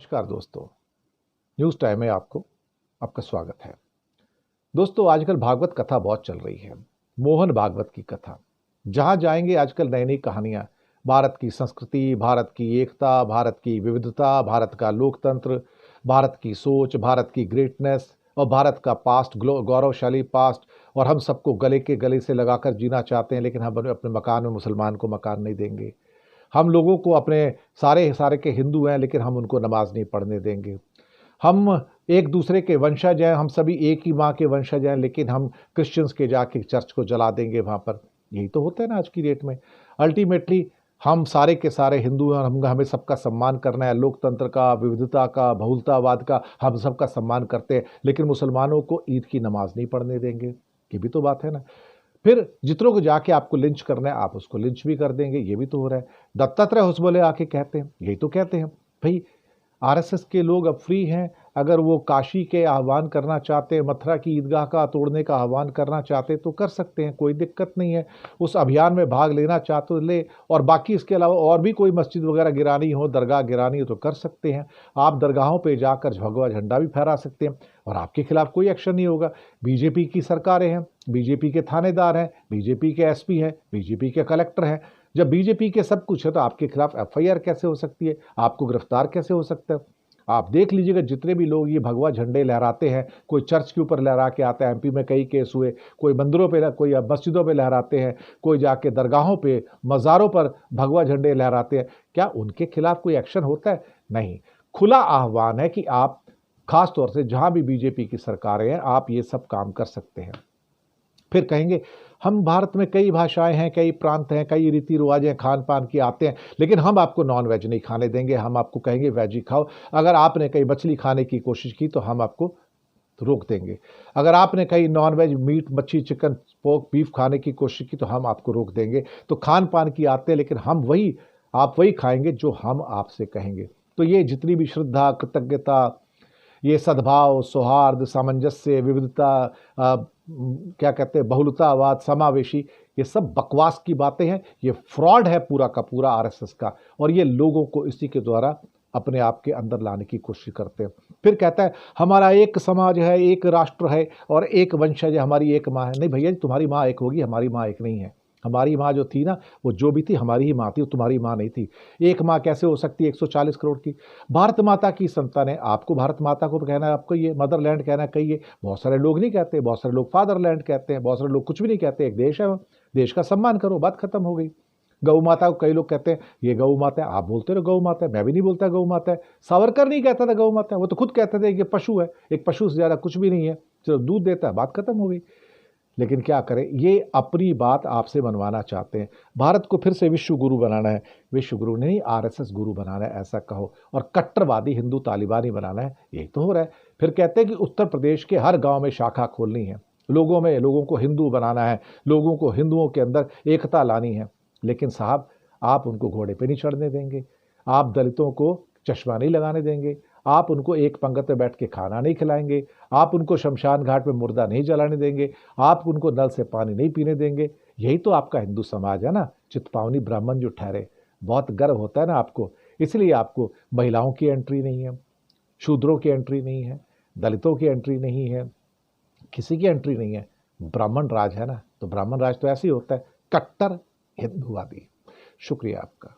नमस्कार दोस्तों, news time में आपका स्वागत है। दोस्तों, आजकल भागवत कथा बहुत चल रही है। मोहन भागवत की कथा, जहां जाएंगे आजकल नई नई कहानियां, भारत की संस्कृति, भारत की एकता, भारत की विविधता, भारत का लोकतंत्र, भारत की सोच, भारत की ग्रेटनेस और भारत का पास्ट, गौरवशाली पास्ट। और हम सबको गले के गले से लगाकर जीना चाहते हैं, लेकिन हम अपने मकान में मुसलमान को मकान नहीं देंगे। हम लोगों को अपने सारे सारे के हिंदू हैं, लेकिन हम उनको नमाज नहीं पढ़ने देंगे। हम एक दूसरे के वंशज हैं, हम सभी एक ही माँ के वंशज हैं, लेकिन हम क्रिश्चियंस के जाके चर्च को जला देंगे वहाँ पर। यही तो होता है ना आज की डेट में। अल्टीमेटली हम सारे के सारे हिंदू हैं, हमें सबका सम्मान करना है, लोकतंत्र का, विविधता का, बहुलतावाद का हम सबका सम्मान करते हैं, लेकिन मुसलमानों को ईद की नमाज नहीं पढ़ने देंगे। ये भी तो बात है ना। फिर जितनों को जाके आपको लिंच करना है, आप उसको लिंच भी कर देंगे। ये भी तो हो रहा है। दत्तात्रेय होसबोले आके कहते हैं, यही तो कहते हैं भाई, आरएसएस के लोग अब फ्री हैं। अगर वो काशी के आह्वान करना चाहते हैं, मथुरा की ईदगाह का तोड़ने का आह्वान करना चाहते तो कर सकते हैं, कोई दिक्कत नहीं है। उस अभियान में भाग लेना चाहते तो ले, और बाकी इसके अलावा और भी कोई मस्जिद वगैरह गिरानी हो, दरगाह गिरानी हो तो कर सकते हैं। आप दरगाहों पे जाकर भगवा झंडा भी फहरा सकते हैं और आपके खिलाफ कोई एक्शन नहीं होगा। बीजेपी की सरकारें हैं, बीजेपी के थानेदार हैं, बीजेपी के एसपी हैं, बीजेपी के कलेक्टर हैं। जब बीजेपी के सब कुछ है तो आपके खिलाफ एफआईआर कैसे हो सकती है, आपको गिरफ्तार कैसे हो सकता है? आप देख लीजिएगा, जितने भी लोग ये भगवा झंडे लहराते हैं, कोई चर्च के ऊपर लहरा के आता है, एमपी में कई केस हुए, कोई मंदिरों पे, कोई मस्जिदों पे लहराते हैं, कोई जाके दरगाहों पे, मज़ारों पर भगवा झंडे लहराते हैं। क्या उनके खिलाफ कोई एक्शन होता है? नहीं। खुला आह्वान है कि आप, खास तौर से जहां भी बीजेपी की सरकारें हैं, आप ये सब काम कर सकते हैं। फिर कहेंगे हम भारत में कई भाषाएं हैं, कई प्रांत हैं, कई रीति रिवाज हैं, खान पान की आते हैं, लेकिन हम आपको नॉन वेज नहीं खाने देंगे। हम आपको कहेंगे वेज ही खाओ। अगर आपने कहीं मछली खाने की कोशिश की तो हम आपको रोक देंगे। अगर आपने कहीं नॉन वेज मीट, मच्छी, चिकन, पोर्क, बीफ खाने की कोशिश की तो हम आपको रोक देंगे। तो खान पान की आते हैं, लेकिन आप वही खाएंगे जो हम आपसे कहेंगे। तो ये जितनी भी श्रद्धा, कृतज्ञता, ये सद्भाव, सौहार्द, सामंजस्य, विविधता, क्या कहते हैं, बहुलतावाद, समावेशी, ये सब बकवास की बातें हैं। ये फ्रॉड है पूरा का पूरा आरएसएस का, और ये लोगों को इसी के द्वारा अपने आप के अंदर लाने की कोशिश करते हैं। फिर कहता है हमारा एक समाज है, एक राष्ट्र है और एक वंशज है, हमारी एक माँ है। नहीं भैया, तुम्हारी माँ एक होगी, हमारी माँ एक नहीं है। हमारी माँ जो थी ना, वो जो भी थी हमारी ही माँ थी, वो तुम्हारी माँ नहीं थी। एक माँ कैसे हो सकती है 140 करोड़ की? भारत माता की संतान है। आपको भारत माता को कहना है, आपको ये मदरलैंड कहना कहिए। बहुत सारे लोग नहीं कहते, बहुत सारे लोग फादरलैंड कहते हैं, बहुत सारे लोग कुछ भी नहीं कहते। एक देश है, देश का सम्मान करो, बात खत्म हो गई। गौ माता को कई लोग कहते हैं ये गौ माता है, आप बोलते रहो गौ माता है, मैं भी नहीं बोलता गौ माता है। सावरकर नहीं कहता था गौ माता है, वो तो खुद कहते थे कि पशु है, एक पशु से ज़्यादा कुछ भी नहीं है, सिर्फ दूध देता है, बात खत्म हो गई। लेकिन क्या करें, ये अपनी बात आपसे बनवाना चाहते हैं। भारत को फिर से विश्व गुरु बनाना है, विश्व गुरु नहीं आरएसएस गुरु बनाना है, ऐसा कहो। और कट्टरवादी हिंदू तालिबानी बनाना है, यही तो हो रहा है। फिर कहते हैं कि उत्तर प्रदेश के हर गांव में शाखा खोलनी है, लोगों को हिंदू बनाना है, लोगों को हिंदुओं के अंदर एकता लानी है। लेकिन साहब, आप उनको घोड़े पे नहीं चढ़ने देंगे, आप दलितों को चश्मा नहीं लगाने देंगे, आप उनको एक पंगत में बैठ के खाना नहीं खिलाएंगे, आप उनको शमशान घाट में मुर्दा नहीं जलाने देंगे, आप उनको नल से पानी नहीं पीने देंगे। यही तो आपका हिंदू समाज है ना, चितपावनी ब्राह्मण जो ठहरे। बहुत गर्व होता है ना आपको। इसलिए आपको महिलाओं की एंट्री नहीं है, शूद्रों की एंट्री नहीं है, दलितों की एंट्री नहीं है, किसी की एंट्री नहीं है। ब्राह्मण राज है ना, तो ब्राह्मण राज तो ऐसे ही होता है, कट्टर हिंदूवादी। शुक्रिया आपका।